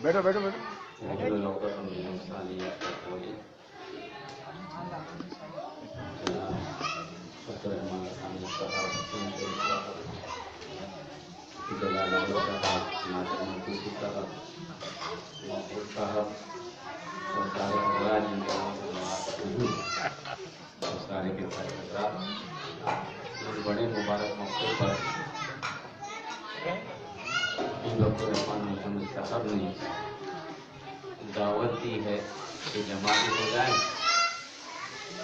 بیٹھو بیٹھو بیٹھو سارے کے سارے حضرات اس بڑے مبارک موقع پر ڈاکٹر عرفان محمد صاحب نے دعوت دی ہے کہ جماعت ہو جائیں،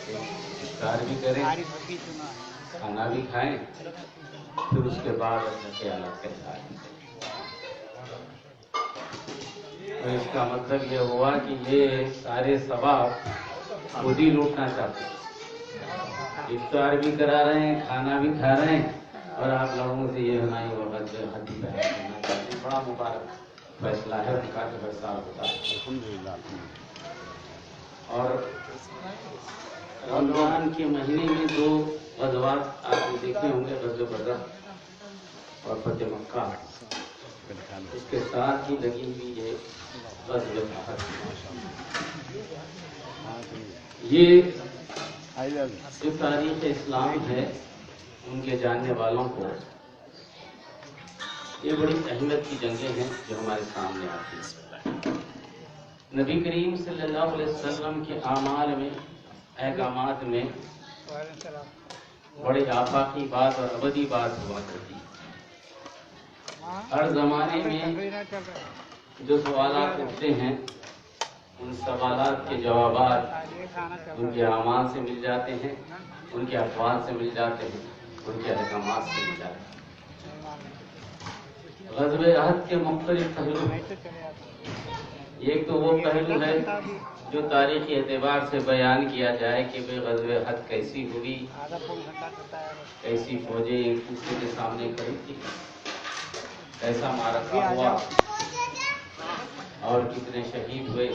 افطار بھی کریں، کھانا بھی کھائیں، پھر اس کے بعد اپنے خیالات کا اظہار بھی کریں۔ تو اس کا مطلب یہ ہوا کہ یہ سارے ثواب خود ہی لوٹنا چاہتے ہیں، افطار بھی کرا رہے ہیں، کھانا بھی کھا رہے ہیں، اور آپ لوگوں سے یہ ہونا ہی ہوگا جو حد بیان کرنا چاہتے ہیں۔ بڑا مبارک فیصلہ ہے ان کا جو ہر سال ہوتا ہے الحمدللہ۔ اور رمضان کے مہینے میں دو غزوات آپ نے دیکھے ہوں گے، غزوہ بدر اور فتح مکہ، اس کے ساتھ ہی لگی ہوئی یہ غزوہ احد۔ یہ جو تاریخ اسلام ہے ان کے جاننے والوں کو یہ بڑی اہمیت کی جنگیں ہیں جو ہمارے سامنے آتی ہیں۔ نبی کریم صلی اللہ علیہ وسلم کے اعمال میں، احکامات میں بڑی آفاقی بات اور ابدی بات ہوا کرتی ہے۔ ہر زمانے میں جو سوالات اٹھتے ہیں ان سوالات کے جوابات ان کے اعمال سے مل جاتے ہیں، ان کے اقوال سے مل جاتے ہیں، ان کے احکامات سے مل جاتے ہیں۔ غزوہ احد کے مختلف پہلو، ایک تو وہ پہلو ہے جو تاریخی اعتبار سے بیان کیا جائے کہ بھئی غزوہ احد کیسی ہوئی، کیسی فوجیں ایک دوسرے کے سامنے کھڑی تھی، کیسا معرکہ ہوا اور کتنے شہید ہوئے،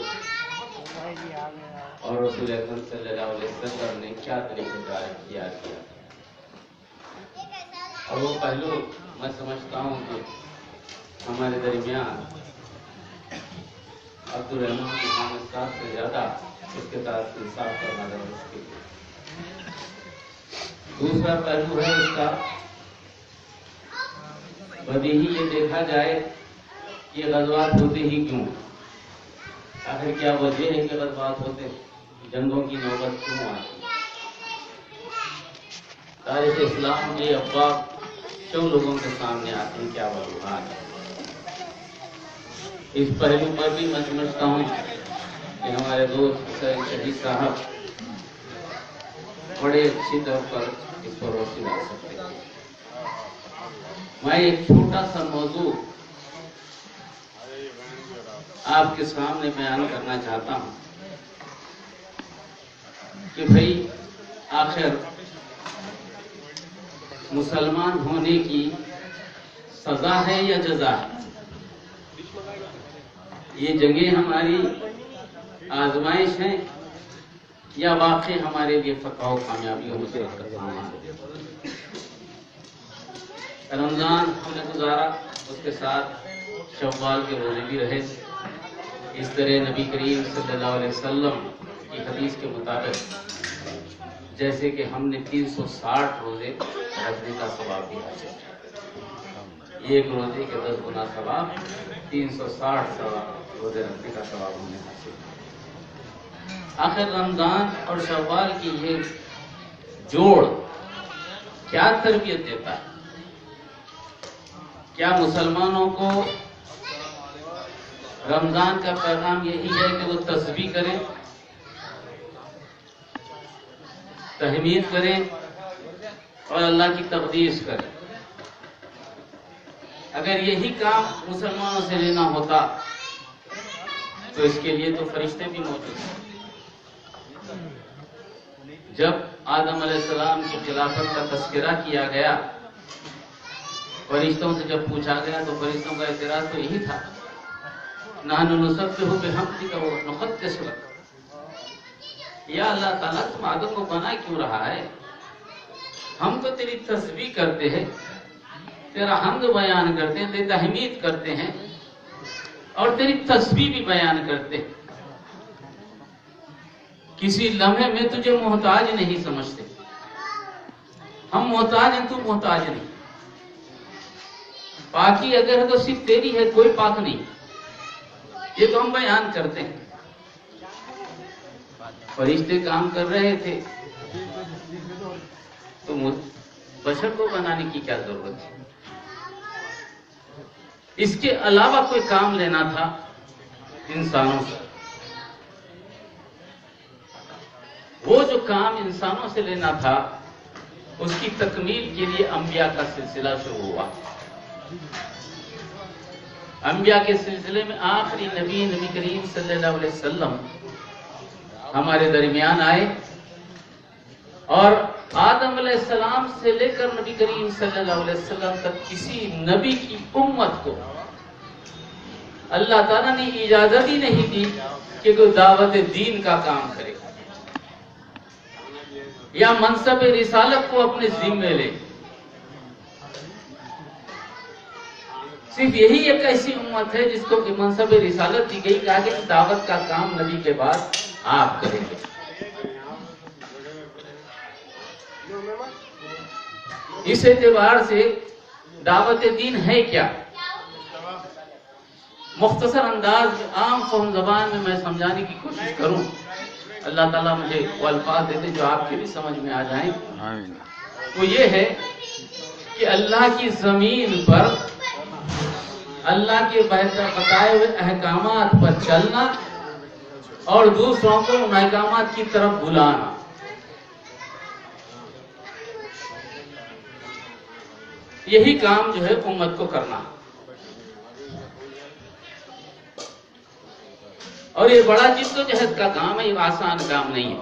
اور رسول اکرم صلی اللہ علیہ وسلم نے کیا طریقہ کار اختیار کیا۔ اور وہ پہلو میں سمجھتا ہوں کہ ہمارے درمیان عبدالرحمن محمد صاحب سے زیادہ اس کے ساتھ انصاف کرنا ضروری ہے۔ دوسرا پہلو ہے اس کا بدیہی، یہ دیکھا جائے یہ غزوات ہوتے ہی کیوں، آخر کیا وجہ ہے کہ غزوات ہوتے، جنگوں کی نوبت کیوں آتی؟ تاریخ اسلام کے افواہ کیوں لوگوں کے سامنے آتے ہیں، کیا وجوہات ہیں؟ اس پہلو پر بھی میں سمجھتا ہوں کہ ہمارے دوست حسین شہید صاحب بڑے اچھی طور پر اس پر روشنی ڈال سکتے ہیں۔ میں ایک چھوٹا سا موضوع آپ کے سامنے بیان کرنا چاہتا ہوں کہ بھئی آخر مسلمان ہونے کی سزا ہے یا جزا ہے؟ یہ جنگیں ہماری آزمائش ہیں یا واقعی ہمارے لیے فتح و کامیابی ہو سکتا ہے؟ رمضان ہم نے گزارا، اس کے ساتھ شوال کے روزے بھی رہے۔ اس طرح نبی کریم صلی اللہ علیہ وسلم کی حدیث کے مطابق جیسے کہ ہم نے 360 روزے رکھنے کا ثواب بھی حاصل کیا، ایک روزے کے 10 گنا ثواب، 360 روزے رکھنے کا ثواب ہم نے حاصل کیا۔ آخر رمضان اور شوال کی یہ جوڑ کیا تربیت دیتا ہے؟ کیا مسلمانوں کو رمضان کا پیغام یہی ہے کہ وہ تسبیح کریں، تحمید کریں اور اللہ کی تقدیس کریں؟ اگر یہی کام مسلمانوں سے لینا ہوتا تو اس کے لیے تو فرشتے بھی موجود ہیں۔ جب آدم علیہ السلام کی خلافت کا تذکرہ کیا گیا، فرشتوں سے جب پوچھا گیا تو فرشتوں کا اعتراض تو یہی تھا، نحن نسبح بحمدک ونقدس لک، یا اللہ تعالیٰ تم آدم کو بنا کیوں رہا ہے؟ ہم تو تیری تسبیح کرتے ہیں، تیرا حمد بیان کرتے ہیں، تیری تحمید کرتے ہیں اور تیری تسبیح بھی بیان کرتے ہیں۔ کسی لمحے میں تجھے محتاج نہیں سمجھتے، ہم محتاج ہیں، تو محتاج نہیں۔ پاکی اگر ہے تو صرف تیری ہے، کوئی پاک نہیں، یہ تو ہم بیان کرتے ہیں۔ فرشتے کام کر رہے تھے تو بشر کو بنانے کی کیا ضرورت ہے؟ اس کے علاوہ کوئی کام لینا تھا انسانوں سے، وہ جو کام انسانوں سے لینا تھا اس کی تکمیل کے لیے انبیاء کا سلسلہ شروع ہوا۔ انبیاء کے سلسلے میں آخری نبی کریم صلی اللہ علیہ وسلم ہمارے درمیان آئے، اور آدم علیہ السلام سے لے کر نبی کریم صلی اللہ علیہ وسلم تک کسی نبی کی امت کو اللہ تعالیٰ نے اجازت ہی نہیں دی کہ کوئی دعوت دین کا کام کرے یا منصب رسالت کو اپنے ذمے لے۔ صرف یہی ایک ایسی امت ہے جس کو کہ منصب رسالت دی گئی، کہا کہ دعوت کا کام نبی کے بعد آپ کریں گے۔ اس اعتبار سے دعوت دین ہے کیا؟ مختصر انداز میں عام فہم زبان میں میں سمجھانے کی کوشش کروں، اللہ تعالیٰ مجھے وہ الفاظ دیتے جو آپ کی بھی سمجھ میں آ جائیں۔ وہ یہ ہے کہ اللہ کی زمین پر اللہ کے بتائے ہوئے احکامات پر چلنا اور دوسروں کو ان احکامات کی طرف بلانا، یہی کام جو ہے امت کو کرنا، اور یہ بڑا جد و جہد کا کام ہے، یہ آسان کام نہیں ہے۔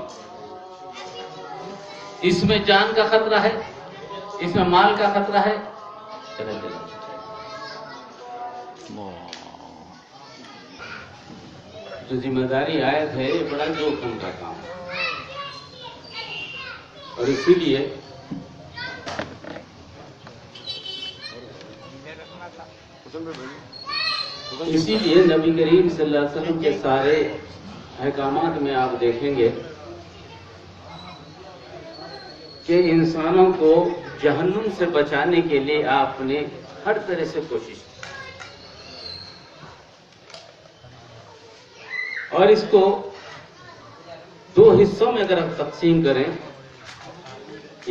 اس میں جان کا خطرہ ہے، اس میں مال کا خطرہ ہے۔ جو ذمہ داری عائد ہے یہ بڑا جوخم کا کام ہے، اور اسی لیے نبی کریم صلی اللہ علیہ وسلم کے سارے احکامات میں آپ دیکھیں گے کہ انسانوں کو جہنم سے بچانے کے لیے آپ نے ہر طرح سے کوشش کی، اور اس کو دو حصوں میں اگر ہم تقسیم کریں،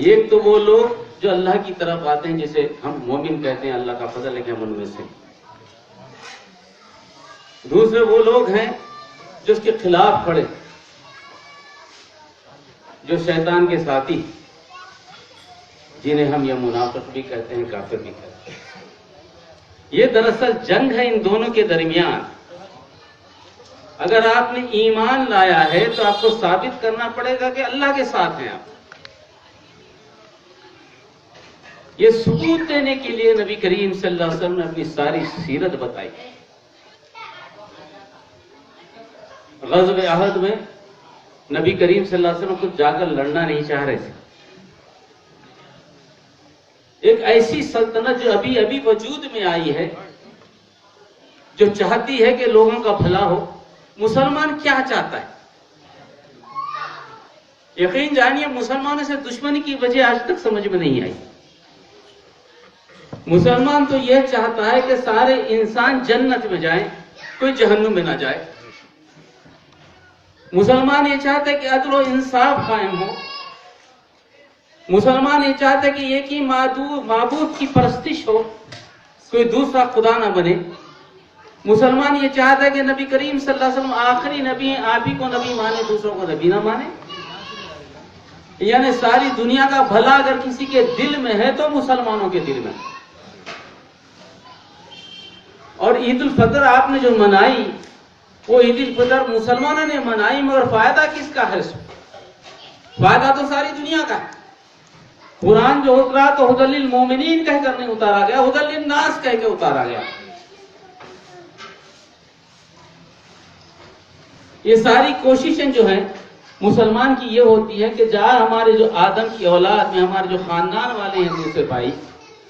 ایک تو وہ لوگ جو اللہ کی طرف آتے ہیں جسے ہم مومن کہتے ہیں، اللہ کا فضل ہے کہ ہم ان میں سے، دوسرے وہ لوگ ہیں جو اس کے خلاف کھڑے، جو شیطان کے ساتھی، جنہیں ہم یہ منافق بھی کہتے ہیں، کافر بھی کہتے ہیں۔ یہ دراصل جنگ ہے ان دونوں کے درمیان۔ اگر آپ نے ایمان لایا ہے تو آپ کو ثابت کرنا پڑے گا کہ اللہ کے ساتھ ہیں آپ۔ یہ ثبوت دینے کے لیے نبی کریم صلی اللہ علیہ وسلم نے اپنی ساری سیرت بتائی۔ غزوہ احد میں نبی کریم صلی اللہ علیہ وسلم خود جا کر لڑنا نہیں چاہ رہے تھے۔ ایک ایسی سلطنت جو ابھی ابھی وجود میں آئی ہے، جو چاہتی ہے کہ لوگوں کا بھلا ہو۔ مسلمان کیا چاہتا ہے؟ یقین جانیے مسلمانوں سے دشمنی کی وجہ آج تک سمجھ میں نہیں آئی۔ مسلمان تو یہ چاہتا ہے کہ سارے انسان جنت میں جائیں، کوئی جہنم میں نہ جائے۔ مسلمان یہ چاہتا ہے کہ عدل و انصاف قائم ہو۔ مسلمان یہ چاہتا ہے کہ ایک ہی معبود کی پرستش ہو، کوئی دوسرا خدا نہ بنے۔ مسلمان یہ چاہتا ہے کہ نبی کریم صلی اللہ علیہ وسلم آخری نبی ہیں، آپ ہی کو نبی مانے، دوسروں کو نبی نہ مانے۔ یعنی ساری دنیا کا بھلا اگر کسی کے دل میں ہے تو مسلمانوں کے دل میں۔ اور عید الفطر آپ نے جو منائی، وہ عید الفطر مسلمانوں نے منائی، مگر فائدہ کس کا ہے؟ فائدہ تو ساری دنیا کا ہے۔ قرآن جو اترا تو ھدی للمومنین کہہ کر نہیں اتارا گیا، ھدی للناس کہہ کے اتارا گیا۔ یہ ساری کوششیں جو ہیں مسلمان کی یہ ہوتی ہے کہ جہاں ہمارے جو آدم کی اولاد میں ہمارے جو خاندان والے ہیں دوسرے بھائی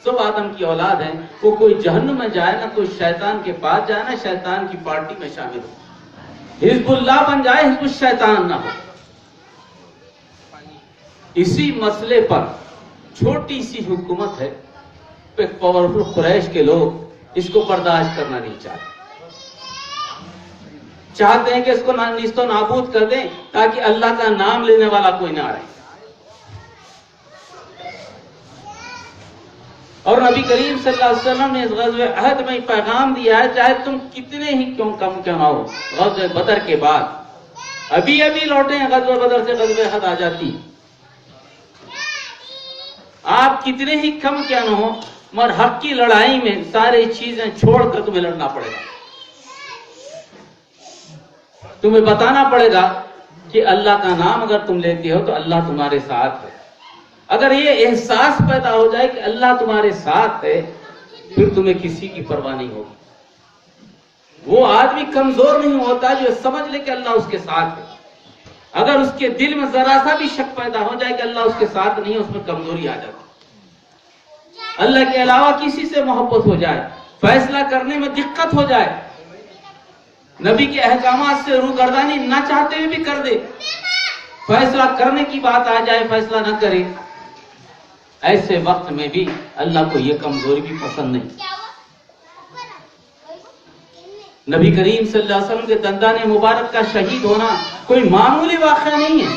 سب آدم کی اولاد ہیں، وہ کوئی جہنم میں جائے نہ کوئی شیطان کے پاس جائے نہ شیطان کی پارٹی میں شامل ہو، حزب اللہ بن جائے حزب الشیطان نہ ہو۔ اسی مسئلے پر چھوٹی سی حکومت ہے، پاورفل قریش کے لوگ اس کو برداشت کرنا نہیں چاہتے ہیں کہ اس کو نیست و نابود کر دیں تاکہ اللہ کا نام لینے والا کوئی نہ رہے۔ اور نبی کریم صلی اللہ علیہ وسلم نے اس غزوہ احد میں پیغام دیا ہے، چاہے تم کتنے ہی کیوں کم کیوں نہ ہو، غزوہ بدر کے بعد ابھی لوٹے ہیں غزوہ بدر سے غزوہ احد آ جاتی، آپ کتنے ہی کم کیا نہ ہو مگر حق کی لڑائی میں ساری چیزیں چھوڑ کر تمہیں لڑنا پڑے گا، تمہیں بتانا پڑے گا کہ اللہ کا نام اگر تم لیتے ہو تو اللہ تمہارے ساتھ ہے۔ اگر یہ احساس پیدا ہو جائے کہ اللہ تمہارے ساتھ ہے پھر تمہیں کسی کی پرواہ نہیں ہوگی۔ وہ آدمی کمزور نہیں ہوتا جو سمجھ لے کہ اللہ اس کے ساتھ ہے، اگر اس کے دل میں ذرا سا بھی شک پیدا ہو جائے کہ اللہ اس کے ساتھ نہیں ہے اس میں کمزوری آ جاتی۔ اللہ کے علاوہ کسی سے محبت ہو جائے، فیصلہ کرنے میں دقت ہو جائے، نبی کے احکامات سے روگردانی نہ چاہتے ہوئے بھی کر دے، فیصلہ کرنے کی بات آ جائے فیصلہ نہ کرے، ایسے وقت میں بھی اللہ کو یہ کمزوری بھی پسند نہیں۔ نبی کریم صلی اللہ علیہ وسلم کے دندان مبارک کا شہید ہونا کوئی معمولی واقعہ نہیں ہے۔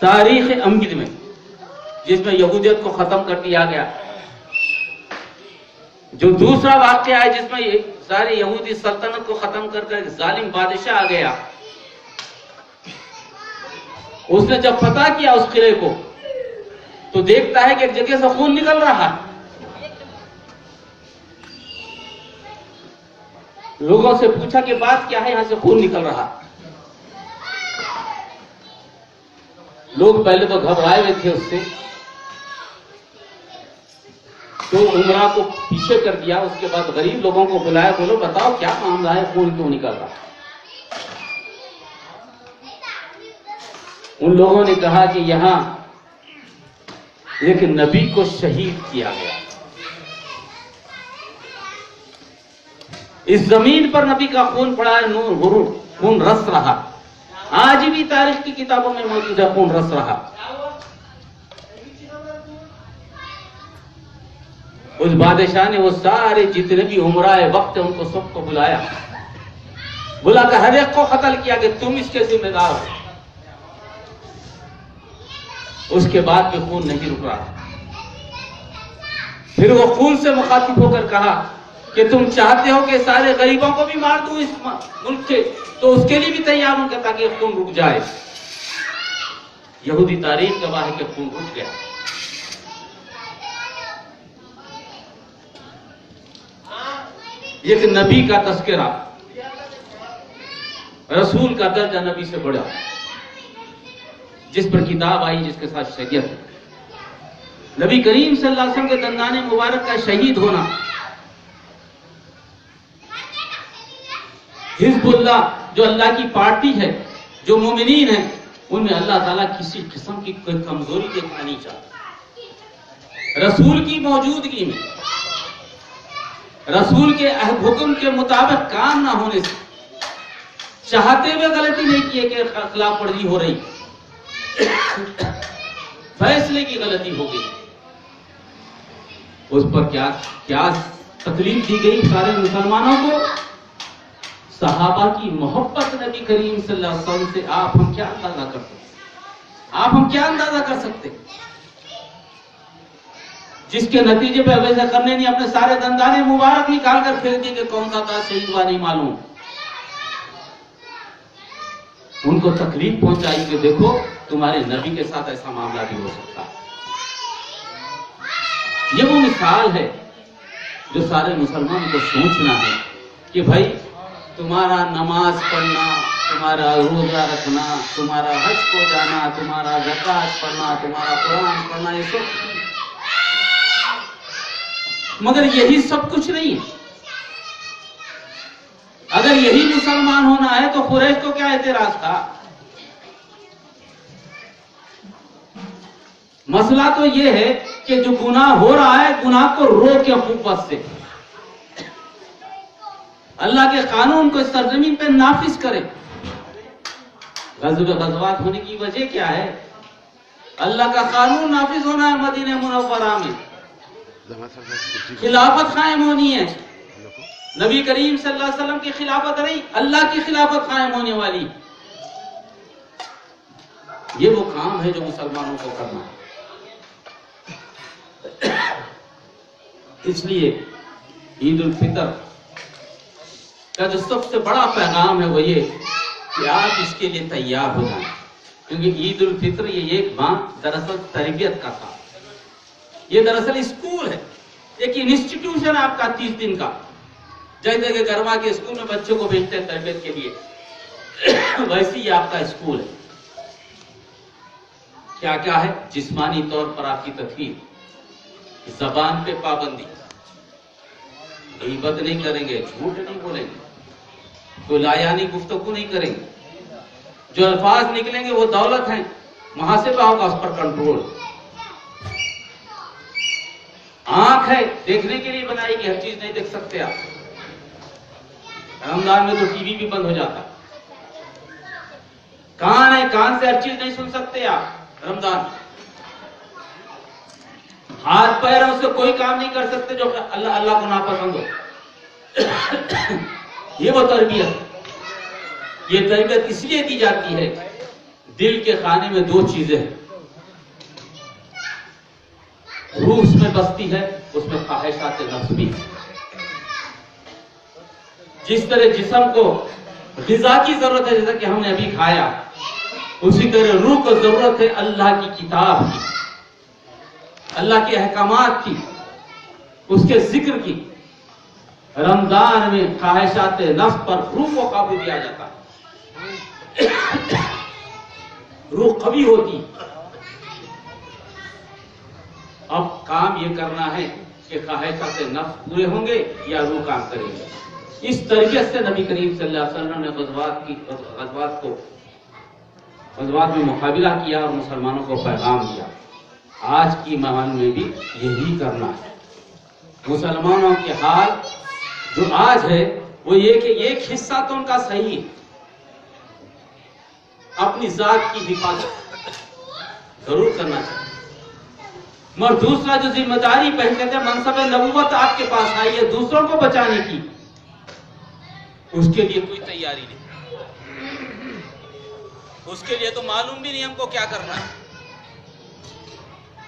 تاریخ امجد میں جس میں یہودیت کو ختم کر دیا گیا، جو دوسرا واقعہ ہے جس میں ساری یہودی سلطنت کو ختم کر کر ایک ظالم بادشاہ آ گیا، اس نے جب فتح کیا اس قلعے کو تو دیکھتا ہے کہ ایک جگہ سے خون نکل رہا ہے، لوگوں سے پوچھا کہ بات کیا ہے، یہاں سے خون نکل رہا۔ لوگ پہلے تو گھبرائے ہوئے تھے اس سے، تو عمرہ کو پیچھے کر دیا، اس کے بعد غریب لوگوں کو بلایا، بولو بتاؤ کیا معاملہ ہے، خون کیوں نکل رہا؟ ان لوگوں نے کہا کہ یہاں ایک نبی کو شہید کیا گیا، اس زمین پر نبی کا خون پڑا ہے، نور غرور خون رس رہا، آج بھی تاریخ کی کتابوں میں موجود ہے، خون رس رہا۔ اس بادشاہ نے وہ سارے جتنے بھی عمرائے وقت ان کو سب کو بلایا، بلا کر ہر ایک کو قتل کیا کہ تم اس کے ذمہ دار ہو۔ اس کے بعد بھی خون نہیں رک رہا، پھر وہ خون سے مخاطب ہو کر کہا کہ تم چاہتے ہو کہ سارے غریبوں کو بھی مار دوں اس ملک کے، تو اس کے لیے بھی تیار ہوں کہ تاکہ خون رک جائے۔ یہودی تاریخ گواہ ہے کہ خون رک گیا۔ ایک نبی کا تذکرہ، رسول کا درجہ نبی سے بڑا، جس پر کتاب آئی، جس کے ساتھ شریعت ہے، نبی کریم صلی اللہ علیہ وسلم کے دندان مبارک کا شہید ہونا، حزب اللہ جو اللہ کی پارٹی ہے، جو مومنین ہیں، ان میں اللہ تعالیٰ کسی قسم کی کوئی کمزوری دیکھنا نہیں چاہتا۔ رسول کی موجودگی میں، رسول کے حکم کے مطابق کام نہ ہونے سے، چاہتے ہوئے غلطی نہیں کیے کہ خلاف ورزی ہو رہی، فیصلے کی غلطی ہو گئی، اس پر کیا تکلیف دی گئی سارے مسلمانوں کو۔ صحابہ کی محبت نبی کریم صلی اللہ علیہ وسلم سے آپ ہم کیا اندازہ کر سکتے، آپ ہم کیا اندازہ کر سکتے، جس کے نتیجے پہ ویسا کرنے نہیں اپنے سارے دندانے مبارک نکال کر پھینک دیے کہ کون سا تھا شہید ہوا نہیں معلوم۔ ان کو تکلیف پہنچائی کہ دیکھو تمہارے نبی کے ساتھ ایسا معاملہ بھی ہو سکتا ہے۔ یہ وہ مثال ہے جو سارے مسلمان کو سوچنا ہے کہ بھائی تمہارا نماز پڑھنا، تمہارا روزہ رکھنا، تمہارا حج کو جانا، تمہارا زکات پڑھنا، تمہارا قرآن پڑھنا، یہ سب، مگر یہی سب کچھ نہیں ہے۔ اگر یہی مسلمان ہونا ہے تو قریش کو کیا اعتراض تھا؟ مسئلہ تو یہ ہے کہ جو گناہ ہو رہا ہے گناہ کو روکے قوت سے، اللہ کے قانون کو اس سرزمین پہ نافذ کرے۔ غزوات ہونے کی وجہ کیا ہے؟ اللہ کا قانون نافذ ہونا ہے مدینہ منورہ میں، خلافت قائم ہونی ہے، نبی کریم صلی اللہ علیہ وسلم کی خلافت نہیں، اللہ کی خلافت قائم ہونے والی۔ یہ وہ کام ہے جو مسلمانوں کو کرنا ہے۔ اس لیے عید الفطر کا جو سب سے بڑا پیغام ہے وہ یہ کہ آپ اس کے لیے تیار ہو جائیں، کیونکہ عید الفطر یہ ایک ماہ دراصل تربیت کا تھا، یہ دراصل اسکول ہے، ایک انسٹیٹیوشن آپ کا 30 دن کا، جیسے کہ گرما کے اسکول میں بچوں کو بھیجتے ہیں تربیت کے لیے، ویسے ہی آپ کا اسکول ہے۔ کیا کیا ہے؟ جسمانی طور پر آپ کی تطہیر، زبان پہ پابندی، غیبت نہیں کریں گے، جھوٹ نہیں بولیں گے، کوئی لایانی گفتگو نہیں کریں گے، جو الفاظ نکلیں گے وہ دولت ہیں، محاسبہ ہوگا اس پر کنٹرول۔ آنکھ ہے دیکھنے کے لیے بنائی گئی، ہر چیز نہیں دیکھ سکتے آپ۔ رمضان میں تو ٹی وی بھی بند ہو جاتا۔ کان ہے، کان سے ہر چیز نہیں سن سکتے آپ رمضان۔ ہاتھ پیر ہے، اس سے کوئی کام نہیں کر سکتے جو اللہ کو ناپسند ہو۔ یہ وہ تربیت، یہ تربیت اس لیے دی جاتی ہے، دل کے خانے میں 2 چیزیں ہیں، روح اس میں بستی ہے، اس میں خواہشات نفس بھی۔ جس طرح جسم کو غذا کی ضرورت ہے، جیسا کہ ہم نے ابھی کھایا، اسی طرح روح کو ضرورت ہے اللہ کی کتاب کی، اللہ کے احکامات کی، اس کے ذکر کی۔ رمضان میں خواہشات نفس پر روح کو قابو دیا جاتا ہے، روح قوی ہوتی۔ اب کام یہ کرنا ہے کہ خواہشات نفس پورے ہوں گے یا روح کام کرے گی۔ اس تربیت سے نبی کریم صلی اللہ علیہ وسلم نے غزوات میں مقابلہ کیا اور مسلمانوں کو پیغام دیا۔ آج کی ماحول میں بھی یہی کرنا ہے۔ مسلمانوں کے حال جو آج ہے وہ یہ کہ ایک حصہ تو ان کا صحیح ہے، اپنی ذات کی حفاظت ضرور کرنا چاہیے، مگر دوسرا جو ذمہ داری پہنتے تھے، منصب نبوت آپ کے پاس آئی ہے دوسروں کو بچانے کی، اس کے لیے کوئی تیاری نہیں، اس کے لیے تو معلوم بھی نہیں ہم کو کیا کرنا ہے۔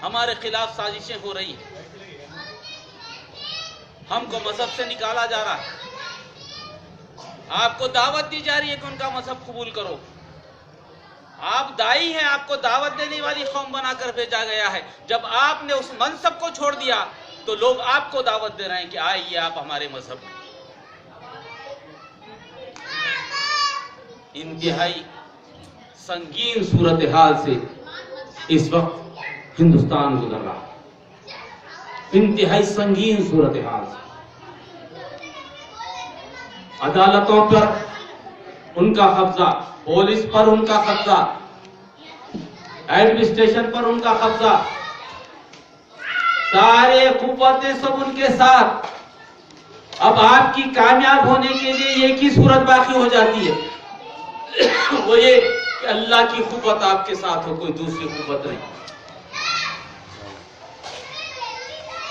ہمارے خلاف سازشیں ہو رہی ہیں، ہم کو مذہب سے نکالا جا رہا ہے، آپ کو دعوت دی جا رہی ہے کہ ان کا مذہب قبول کرو۔ آپ دائی ہیں، آپ کو دعوت دینے والی قوم بنا کر بھیجا گیا ہے۔ جب آپ نے اس منصب کو چھوڑ دیا تو لوگ آپ کو دعوت دے رہے ہیں کہ آئیے آپ ہمارے مذہب میں۔ انتہائی سنگین صورتحال سے اس وقت ہندوستان گزر رہا ہے، انتہائی سنگین صورتحال سے۔ عدالتوں پر ان کا قبضہ، پولیس پر ان کا قبضہ، ایڈمنسٹریشن پر ان کا قبضہ، سارے قوتیں سب ان کے ساتھ۔ اب آپ کی کامیاب ہونے کے لیے ایک ہی صورت باقی ہو جاتی ہے، وہ یہ کہ اللہ کی قوت آپ کے ساتھ ہو، کوئی دوسری قوت نہیں۔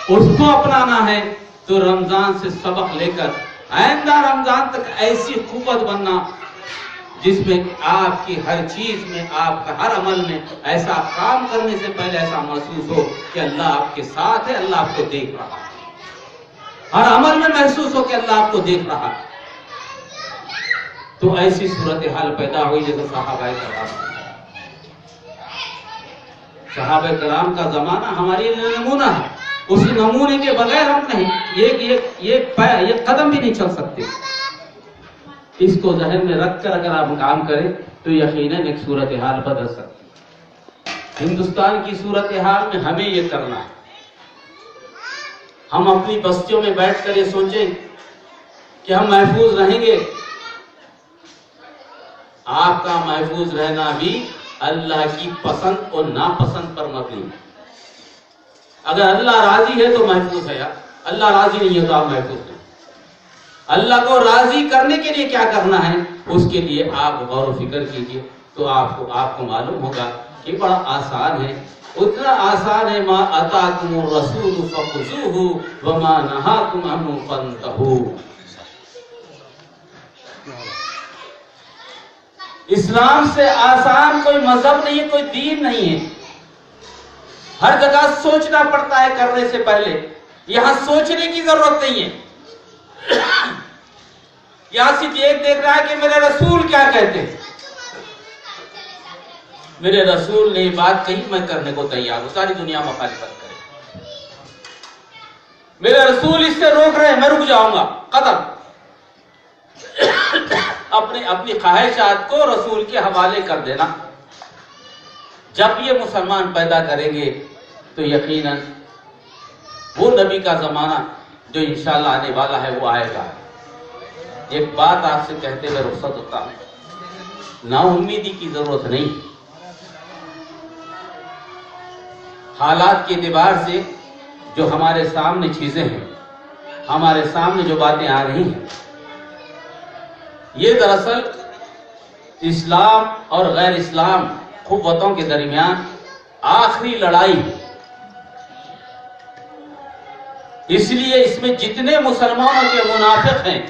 اس کو اپنانا ہے تو رمضان سے سبق لے کر آئندہ رمضان تک ایسی قوت بننا جس میں آپ کی ہر چیز میں، آپ کا ہر عمل میں ایسا کام کرنے سے پہلے ایسا محسوس ہو کہ اللہ آپ کے ساتھ ہے، اللہ آپ کو دیکھ رہا ہے۔ ہر عمل میں محسوس ہو کہ اللہ آپ کو دیکھ رہا ہے۔ تو ایسی صورتحال پیدا ہوئی جیسے صحابہ کرام کا زمانہ ہمارے لیے نمونہ ہے۔ اس نمونے کے بغیر ہم نہیں ایک قدم بھی نہیں چل سکتے۔ اس کو ذہن میں رکھ کر اگر آپ کام کریں تو یقیناً ایک صورتحال بدل سکتی ہے۔ ہندوستان کی صورتحال میں ہمیں یہ کرنا ہے، ہم اپنی بستیوں میں بیٹھ کر یہ سوچیں کہ ہم محفوظ رہیں گے آپ کا محفوظ رہنا بھی اللہ کی پسند اور ناپسند پر مبنی ہے۔ اگر اللہ راضی ہے تو محفوظ ہے، اللہ راضی نہیں ہے تو آپ محفوظ ہیں۔ اللہ کو راضی کرنے کے لیے کیا کرنا ہے، اس کے لیے آپ غور و فکر کیجئے تو آپ کو معلوم ہوگا کہ بڑا آسان ہے، اتنا آسان ہے۔ ما اتاکم الرسول فخذوہ وما نہاکم عنہ فانتہوا۔ اسلام سے آسان کوئی مذہب نہیں ہے، کوئی دین نہیں ہے۔ ہر جگہ سوچنا پڑتا ہے کرنے سے پہلے، یہاں سوچنے کی ضرورت نہیں ہے۔ یہاں صرف ایک دیکھ رہا ہے کہ میرے رسول کیا کہتے ہیں، میرے رسول نے یہ بات کہی، میں کرنے کو تیار ہوں، ساری دنیا مخالفت کرے۔ میرے رسول اس سے روک رہے ہیں، میں رک جاؤں گا، قدم۔ اپنی خواہشات کو رسول کے حوالے کر دینا۔ جب یہ مسلمان پیدا کریں گے تو یقیناً وہ نبی کا زمانہ جو انشاءاللہ آنے والا ہے وہ آئے گا۔ ایک بات آپ سے کہتے ہوئے رخصت ہوتا ہوں، نا امیدی کی ضرورت نہیں۔ حالات کے اعتبار سے جو ہمارے سامنے چیزیں ہیں، ہمارے سامنے جو باتیں آ رہی ہیں، یہ دراصل اسلام اور غیر اسلام قوتوں کے درمیان آخری لڑائی ہے۔ اس لیے اس میں جتنے مسلمانوں کے منافق ہیں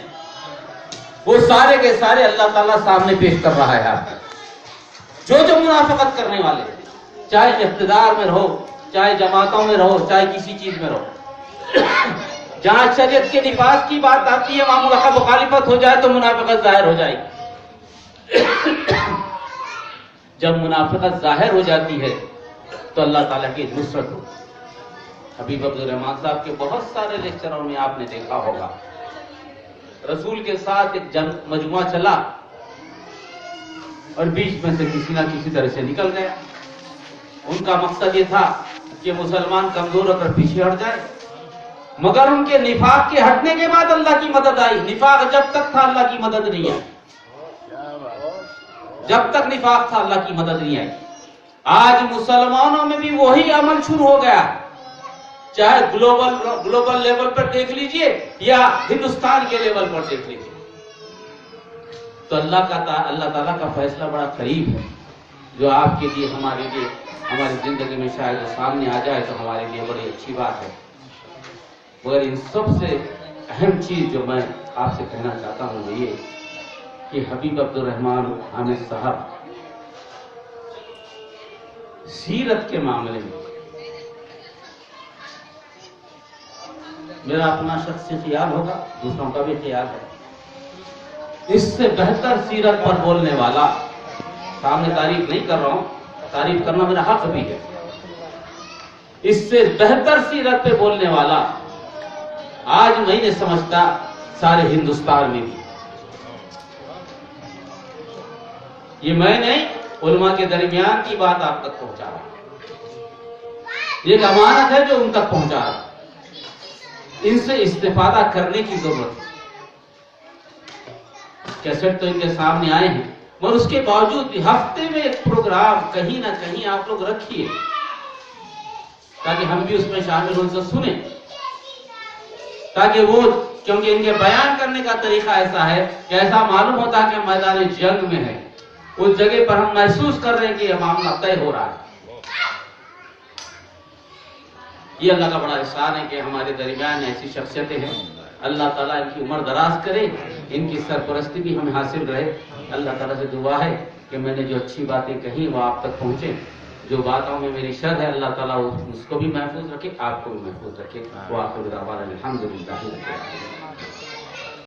وہ سارے کے سارے اللہ تعالیٰ سامنے پیش کر رہا ہے آپ کو۔ جو منافقت کرنے والے، چاہے اقتدار میں رہو، چاہے جماعتوں میں رہو، چاہے کسی چیز میں رہو، جہاں شریعت کے نفاذ کی بات آتی ہے وہاں ملحق مخالفت ہو جائے تو منافقت ظاہر ہو جائے گی۔ جب منافقت ظاہر ہو جاتی ہے تو اللہ تعالیٰ کی نصرت ہو۔ حبیب عبدالرحمان صاحب کے بہت سارے لیکچروں میں آپ نے دیکھا ہوگا، رسول کے ساتھ ایک مجموعہ چلا اور بیچ میں سے کسی نہ کسی طرح سے نکل گیا۔ ان کا مقصد یہ تھا کہ مسلمان کمزور ہو کر پیچھے ہٹ جائے، مگر ان کے نفاق کے ہٹنے کے بعد اللہ کی مدد آئی۔ نفاق جب تک تھا اللہ کی مدد نہیں آئی، جب تک نفاق تھا اللہ کی مدد نہیں آئی۔ آج مسلمانوں میں بھی وہی عمل شروع ہو گیا، چاہے گلوبل لیول پر دیکھ لیجئے یا ہندوستان کے لیول پر دیکھ لیجئے۔ تو اللہ تعالیٰ کا فیصلہ بڑا قریب ہے، جو آپ کے لیے ہمارے لیے ہماری زندگی میں شاید سامنے آ جائے تو ہمارے لیے بڑی اچھی بات ہے۔ مگر ان سب سے اہم چیز جو میں آپ سے کہنا چاہتا ہوں وہ یہ کہ حبیب عبدالرحمان حامد صاحب سیرت کے معاملے میں میرا اپنا شخصی خیال ہوگا، دوسروں کا بھی خیال ہے، اس سے بہتر سیرت پر بولنے والا، سامنے تعریف نہیں کر رہا ہوں، تعریف کرنا میرا حق بھی ہے، اس سے بہتر سیرت پہ بولنے والا آج میں نہیں سمجھتا سارے ہندوستان میں بھی۔ یہ میں نہیں، علماء کے درمیان کی بات آپ تک پہنچا رہا ہوں، یہ ایک امانت ہے جو ان تک پہنچا رہا ہوں، ان سے استفادہ کرنے کی ضرورت ہے۔ کیسٹ تو ان کے سامنے آئے ہیں، مگر اس کے باوجود بھی ہفتے میں ایک پروگرام کہیں نہ کہیں آپ لوگ رکھیے تاکہ ہم بھی اس میں شامل ہو سے سنیں، تاکہ وہ، کیونکہ ان کے بیان کرنے کا طریقہ ایسا ہے کہ ایسا معلوم ہوتا ہے کہ میدان جنگ میں ہے، اس جگہ پر ہم محسوس کر رہے ہیں کہ یہ معاملہ طے ہو رہا ہے۔ یہ اللہ کا بڑا احسان ہے کہ ہمارے درمیان ایسی شخصیتیں ہیں، اللہ تعالیٰ ان کی عمر دراز کرے، ان کی سرپرستی بھی ہمیں حاصل رہے۔ اللہ تعالیٰ سے دعا ہے کہ میں نے جو اچھی باتیں کہیں وہ آپ تک پہنچے، جو باتوں میں میری شر ہے اللہ تعالیٰ اس کو بھی محفوظ رکھے، آپ کو بھی محفوظ رکھے۔ وآخر دعوانا الحمدللہ۔